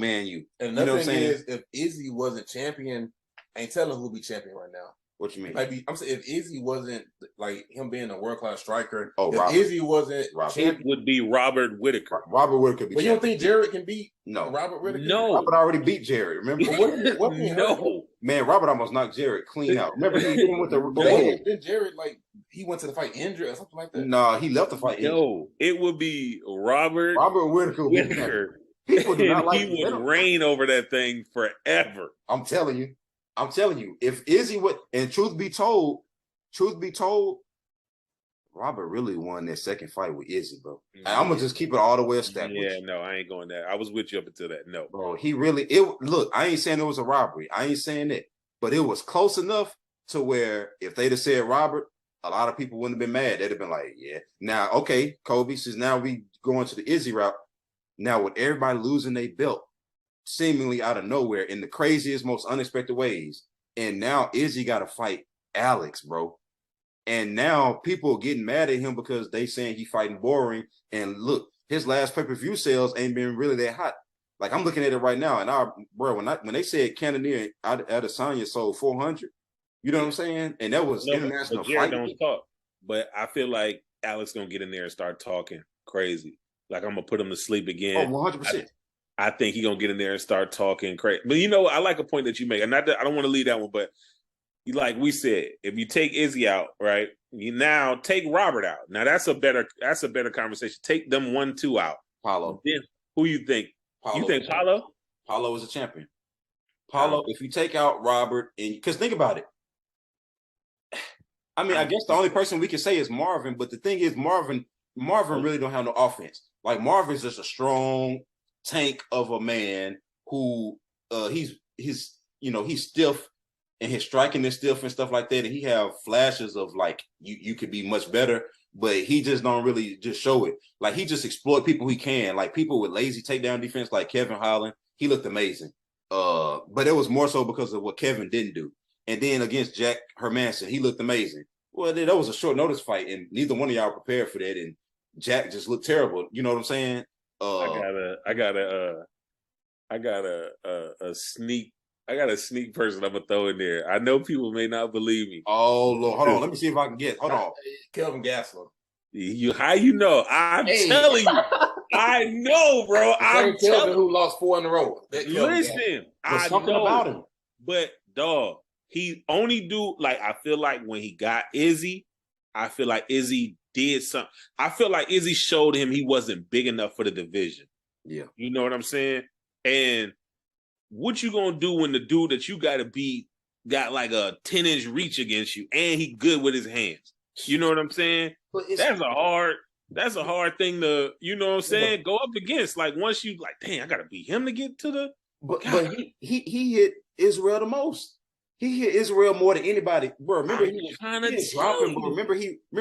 man, you And know what I'm thing saying? is, if Izzy wasn't champion, I ain't telling who'll be champion right now. What you mean? I'm saying if Izzy wasn't like him being a world class striker, if Robert. Izzy wasn't champion, it would be Robert Whitaker. Robert Whitaker. But you don't think Jared can beat Robert Whitaker? No, Robert already beat Jared. Remember? what no, man, Robert almost knocked Jared clean out. Remember he hit him with the Then Jared he went to the fight injured or something like that. No, he left the fight injured. No, it would be Robert Whitaker. People do not like he would reign over that thing forever. I'm telling you, if Izzy would, and truth be told, Robert really won that second fight with Izzy, bro. I'm gonna just keep it all the way established. Yeah, no, I ain't going there. I was with you up until that. No, bro, look. I ain't saying it was a robbery. I ain't saying that, but it was close enough to where if they'd have said Robert, a lot of people wouldn't have been mad. They'd have been like, yeah. Now, okay, Kobe, since now we going to the Izzy route. Now with everybody losing their belt, seemingly out of nowhere in the craziest, most unexpected ways. And now Izzy got to fight Alex, bro. And now people are getting mad at him because they saying he fighting boring. And look, his last pay-per-view sales ain't been really that hot. Like I'm looking at it right now, and when they said Cannoneer Adesanya sold 400, you know what I'm saying? And that was international fight. Don't talk, but I feel like Alex gonna get in there and start talking crazy. Like I'm gonna put him to sleep again. 100%. I think he's gonna get in there and start talking crazy. But I like a point that you make, and I don't want to leave that one, but like we said, if you take Izzy out, right, you now take Robert out. Now that's a better conversation. Take them 1-2 out. Paulo. Then who you think? Paulo. You think Paulo? Paulo is a champion. Paulo, if you take out Robert, and because think about it. I mean, I guess the only person we can say is Marvin, but the thing is, Marvin really don't have no offense. Like Marvin's just a strong tank of a man who he's stiff and his striking is stiff and stuff like that. And he have flashes of like you could be much better, but he just don't really just show it. Like he just exploit people he can. Like people with lazy takedown defense, like Kevin Holland, he looked amazing. But it was more so because of what Kevin didn't do. And then against Jack Hermanson, he looked amazing. Well, that was a short notice fight, and neither one of y'all prepared for that. And Jack just looked terrible. You know what I'm saying? I got a sneak person I'm gonna throw in there. I know people may not believe me. Oh Lord, hold on. Let me see if I can get. Hold on, Kelvin Gastelum. How you know? I'm telling you. I know, bro. I'm Kelvin who lost 4 in a row. Listen, I know about him, but dog, he only do like I feel like when he got Izzy, I feel like Izzy did something. I feel like Izzy showed him he wasn't big enough for the division. Yeah. You know what I'm saying? And what you gonna do when the dude that you gotta beat got like a 10-inch reach against you and he good with his hands? You know what I'm saying? That's a hard thing to, you know what I'm saying, go up against. Like once you like, dang, I gotta beat him to get to the But he hit Israel the most. He hit Israel more than anybody. Bro, remember he was dropping. Bro. Remember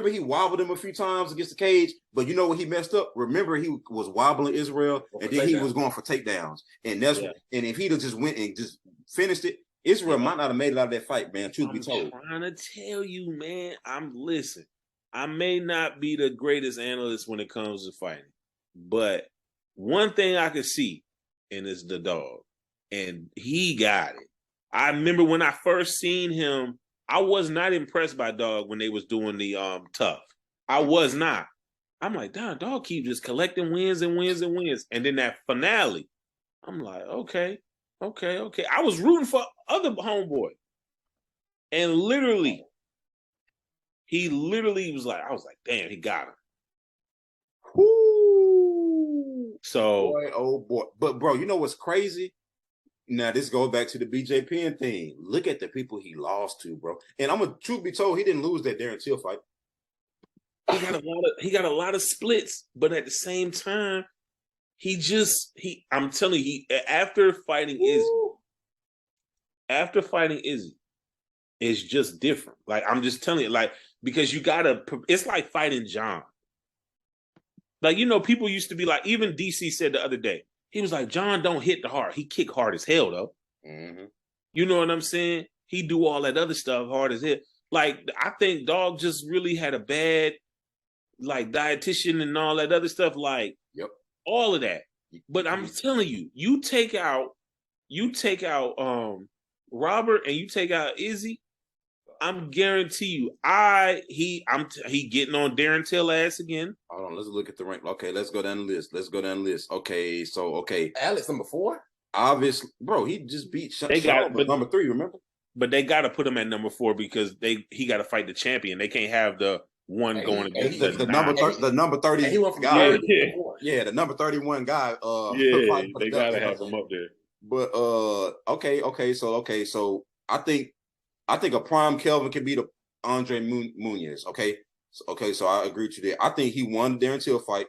he wobbled him a few times against the cage. But you know what he messed up? Remember he was wobbling Israel, and then he was going for takedowns. And that's and if he'd have just went and just finished it, Israel might not have made it out of that fight, man. Truth be told. I'm trying to tell you, man. Listen. I may not be the greatest analyst when it comes to fighting, but one thing I could see, and it's the dog, and he got it. I remember when I first seen him, I was not impressed by Dog when they was doing the tough. I was not. I'm like, Dog keep just collecting wins and wins and wins. And then that finale, I'm like, okay. I was rooting for other homeboy. And he literally was like, I was like, damn, he got him. Woo. So, boy, oh boy. But bro, you know what's crazy? Now, this goes back to the BJ Penn thing. Look at the people he lost to, bro. And truth be told, he didn't lose that Darren Till fight. He got a lot of splits, but at the same time, I'm telling you, after fighting Izzy, it's just different. Like, I'm just telling you, like, because it's like fighting John. Like, you know, people used to be like, even DC said the other day, he was like, John don't hit the hard. He kick hard as hell, though. Mm-hmm. You know what I'm saying? He do all that other stuff hard as hell. Like, I think Dog just really had a bad, like, dietitian and all that other stuff. Like, yep. All of that. But I'm telling you, you take out Robert and you take out Izzy. I'm guarantee you, he getting on Darren Till ass again. Hold on, let's look at the rank. Okay, let's go down the list. Okay, so Alex number 4. Obviously, bro, he just beat Sean, but number 3. Remember? But they got to put him at number 4 because he got to fight the champion. They can't have the one going against the number 30. He went from guy. Yeah, the number 31 guy. They gotta have him up there. But so I think a prime Kelvin can beat Andre Muniz. Okay, so I agree with you there. I think he won the Darren Till fight.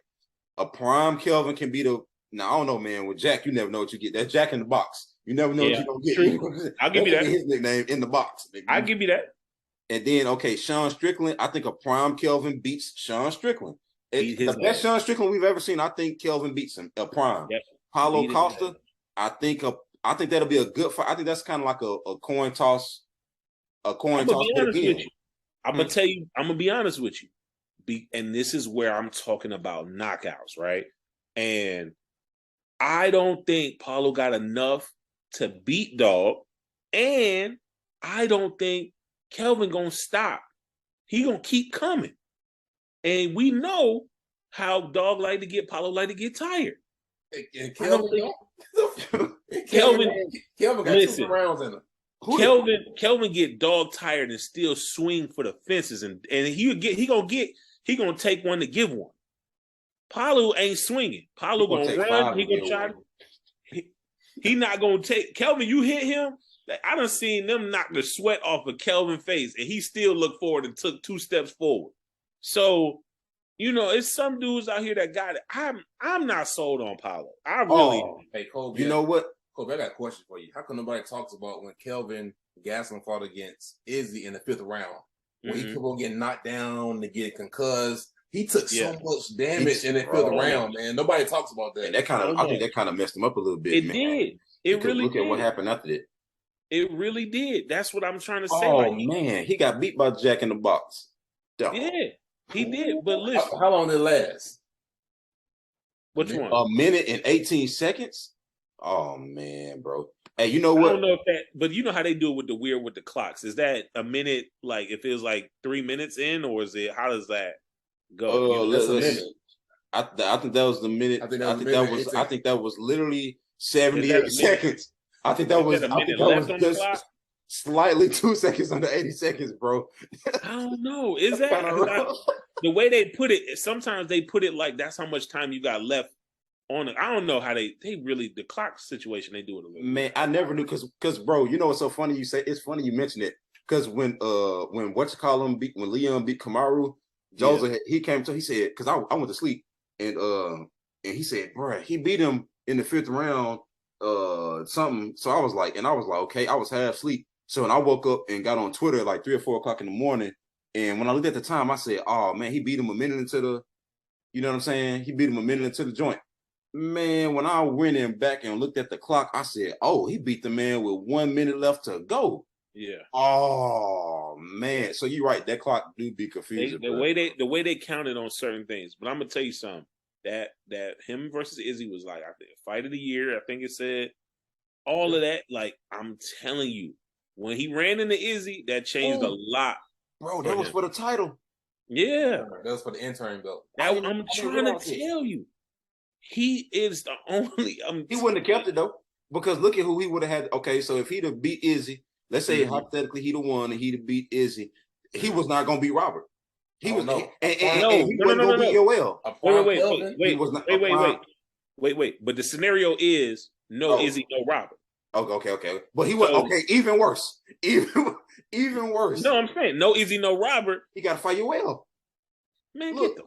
A prime Kelvin can beat Now I don't know, man. With Jack, you never know what you get. That's Jack in the box. You never know what you're gonna get. True. I'll give you that. His nickname in the box. I'll give you that. And then, Sean Strickland. I think a prime Kelvin beats Sean Strickland. The best Sean Strickland we've ever seen. I think Kelvin beats him. A prime. Yep. Paulo Costa. I think that'll be a good fight. I think that's kind of like a coin toss. A coin toss. I'm gonna be honest with you. And this is where I'm talking about knockouts, right? And I don't think Paulo got enough to beat Dog, and I don't think Kelvin gonna stop. He gonna keep coming, and we know how Dog like to get Paulo like to get tired. And Kelvin got listen, 2 rounds in him. Kelvin get Dog tired and still swing for the fences, and he gonna take one to give one. Paulo ain't swinging. Paulo gonna run. He gonna try. He not gonna take Kelvin. You hit him. I done seen them knock the sweat off of Kelvin's face, and he still looked forward and took 2 steps forward. So, it's some dudes out here that got it. I'm not sold on Paulo. I really. Hey, Kobe. You know what? Kobe, I got a question for you. How come nobody talks about when Kelvin Gastelum fought against Izzy in the 5th round, when he kept on getting knocked down to get concussed? He took so much damage in the 5th round, man. Nobody talks about that. And I think that kind of messed him up a little bit. It did. It really look did. At what happened after that. It really did. That's what I'm trying to say. Oh man, he got beat by Jack in the box. Yeah, he did. But listen, how long did it last? Which one? A minute and 18 seconds. Oh man, bro. Hey, you know what? I don't know if that, but you know how they do it with the clocks. Is that a minute? Like it feels like 3 minutes in, or is it? How does that go? That's a minute. I think that was the minute. I think that was literally 78 seconds. I think that was just slightly 2 seconds under 80 seconds, bro. I don't know. Is that the way they put it? Sometimes they put it like that's how much time you got left on it. I don't know how they really the clock situation they do it a little. Man, I never knew because bro, it's so funny you say it's funny you mention it because when when Leon beat Kamaru, Joseph he came to he said because I went to sleep and he said, bro, he beat him in the 5th round. Something. So I was like, okay, I was half asleep. So when I woke up and got on Twitter at like 3 or 4 o'clock in the morning, and when I looked at the time, I said, oh man, he beat him a minute into the, you know what I'm saying? He beat him a minute into the joint. Man, when I went in back and looked at the clock, I said, oh, he beat the man with 1 minute left to go. Yeah. Oh man. So you're right. That clock do be confusing. The way they counted on certain things. But I'm gonna tell you something. That him versus Izzy was like, I think, fight of the year. I think it said all of that. Like, I'm telling you, when he ran into Izzy, that changed a lot. Bro, that was for the title. Yeah. That was for the interim belt. I'm trying to tell you. He is the only. He wouldn't have kept it, though. Because look at who he would have had. Okay, so if he'd have beat Izzy, let's say hypothetically he'd have won and he'd have beat Izzy, he was not going to beat Robert. He was no. And he wasn't going to beat Yoel. Wait. But the scenario is Izzy, no Robert. Okay. But he was even worse. Even worse. No, I'm saying no Izzy, no Robert. He got to fight Yoel. Man, get them.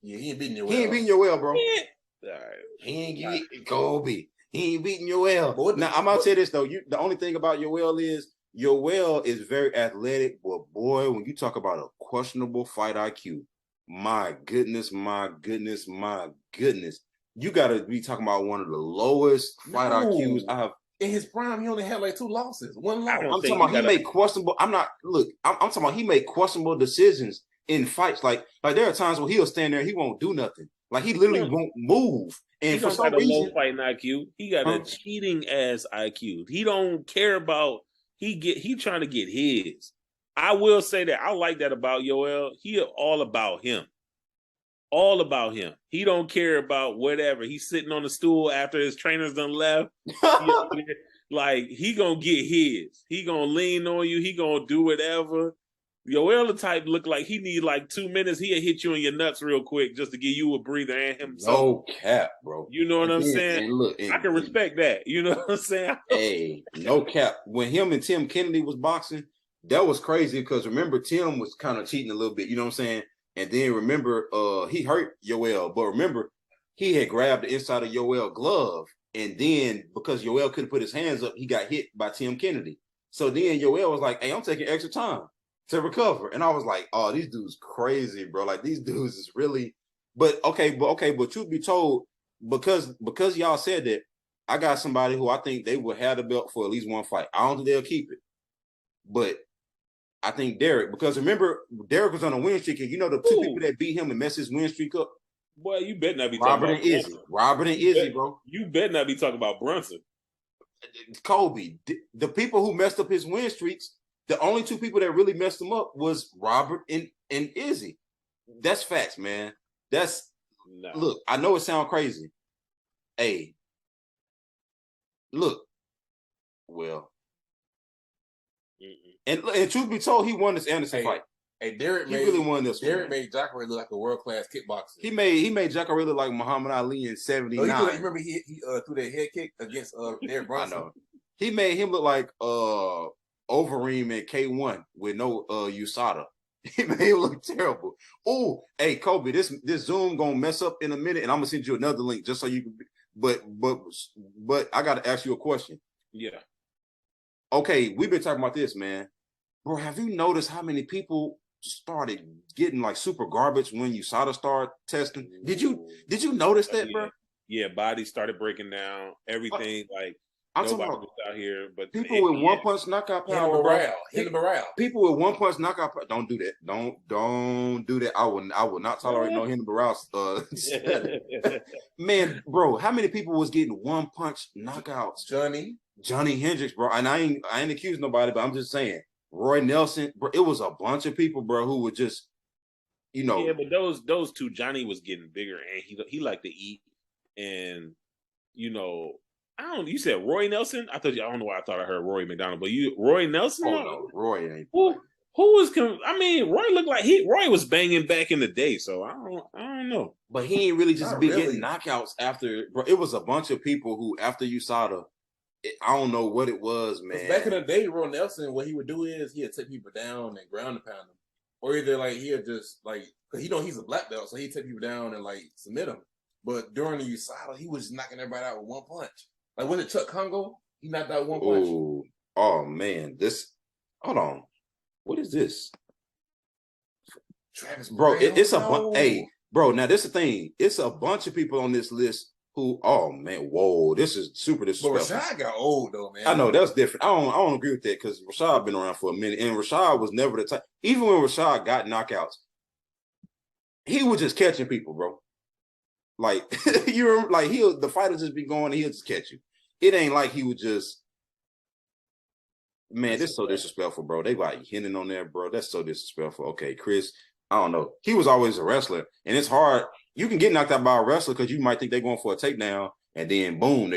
Yeah, he ain't beating Yoel. He ain't beating Yoel, bro. Yeah. All right. He ain't getting Kobe. He ain't beating Yoel. Now I'm gonna say this though. The only thing about Yoel is very athletic, but boy, when you talk about a questionable fight IQ, my goodness, you got to be talking about one of the lowest fight IQs I have. In his prime, he only had like 2 losses, 1 loss. I'm talking about he made questionable. I'm talking about he made questionable decisions in fights. Like there are times where he'll stand there, he won't do nothing, Like he literally won't move. And he for don't some got a reason, low fighting IQ. He got a cheating ass IQ. He don't care about he trying to get his. I will say that I like that about Yoel. He all about him. All about him. He don't care about whatever. He's sitting on the stool after his trainers done left. Like he gonna get his. He gonna lean on you. He gonna do whatever. Yoel the type look like he need like 2 minutes. He'll hit you in your nuts real quick just to give you a breather and himself. No cap, bro. You know what I'm saying? And look, I can respect that. You know what I'm saying? Hey, no cap. When him and Tim Kennedy was boxing, that was crazy because remember Tim was kind of cheating a little bit. You know what I'm saying? And then remember, he hurt Yoel, but remember he had grabbed the inside of Yoel's glove, and then because Yoel couldn't put his hands up, he got hit by Tim Kennedy. So then Yoel was like, "Hey, I'm taking extra time to recover," and I was like, "Oh, these dudes crazy, bro! Like these dudes is really." But truth be told, because y'all said that, I got somebody who I think they will have the belt for at least one fight. I don't think they'll keep it, but I think Derek, because remember, Derek was on a win streak, and you know the two people that beat him and messed his win streak up? Boy, you better not be Robert talking and about Izzy. Brunson. Robert and Izzy, bro. You better not be talking about Brunson. Kobe, the people who messed up his win streaks, the only two people that really messed him up was Robert and Izzy. That's facts, man. That's Look, I know it sounds crazy. Hey, look, well. And truth be told, he won this Anderson fight. Hey, Derek really won this one. Derek made Jacare look like a world-class kickboxer. He made Jacare look like Muhammad Ali in '79. Oh, remember he threw that head kick against Derek Brunson? I know. He made him look like Overeem and K1 with no USADA. He made him look terrible. Oh, hey, Kobe, this Zoom gonna mess up in a minute, and I'm gonna send you another link just so you can. But I gotta ask you a question. Yeah. Okay, we've been talking about this, man. Bro, have you noticed how many people started getting like super garbage when USADA started testing? Did you notice that, bro? Yeah, bodies started breaking down. Everything I'm nobody talking was out here, but people with one punch knockout power, morale. People with one punch knockout power. Don't do that. Don't do that. I will not tolerate no Henry morale. Man, bro, how many people was getting one punch knockouts? Johnny Hendricks, bro. And I ain't accusing nobody, but I'm just saying. Roy Nelson, bro, it was a bunch of people, bro, who would just, Yeah, but those two, Johnny was getting bigger, and he liked to eat, and you said Roy Nelson. I don't know why I thought I heard Roy McDonald, but Roy Nelson. Oh no, Roy ain't. Who was? Roy looked like Roy was banging back in the day, so I don't know. But he ain't really just been getting knockouts after. Bro, it was a bunch of people who after USADA. I don't know what it was, man. Back in the day, Roy Nelson, what he would do is he'd take people down and ground and pound them, or either he'd just because he's a black belt, so he'd take people down and submit them. But during the USADA, he was just knocking everybody out with one punch. Like was it Chuck Congo? He knocked out one punch. Oh man, hold on. What is this? Travis, bro, it's a bunch. Hey, bro, now this is the thing. It's a bunch of people on this list. Oh man, whoa, this is super disrespectful. But Rashad got old though, man. I know that's different. I don't agree with that because Rashad been around for a minute, and Rashad was never the type. Even when Rashad got knockouts, he was just catching people, bro. Like the fighter just be going, and he'll just catch you. It ain't like he would just. Man, this is so disrespectful, bro. They hitting on there, bro. That's so disrespectful. Okay, Chris. I don't know. He was always a wrestler, and it's hard. You can get knocked out by a wrestler because you might think they're going for a takedown, and then boom, they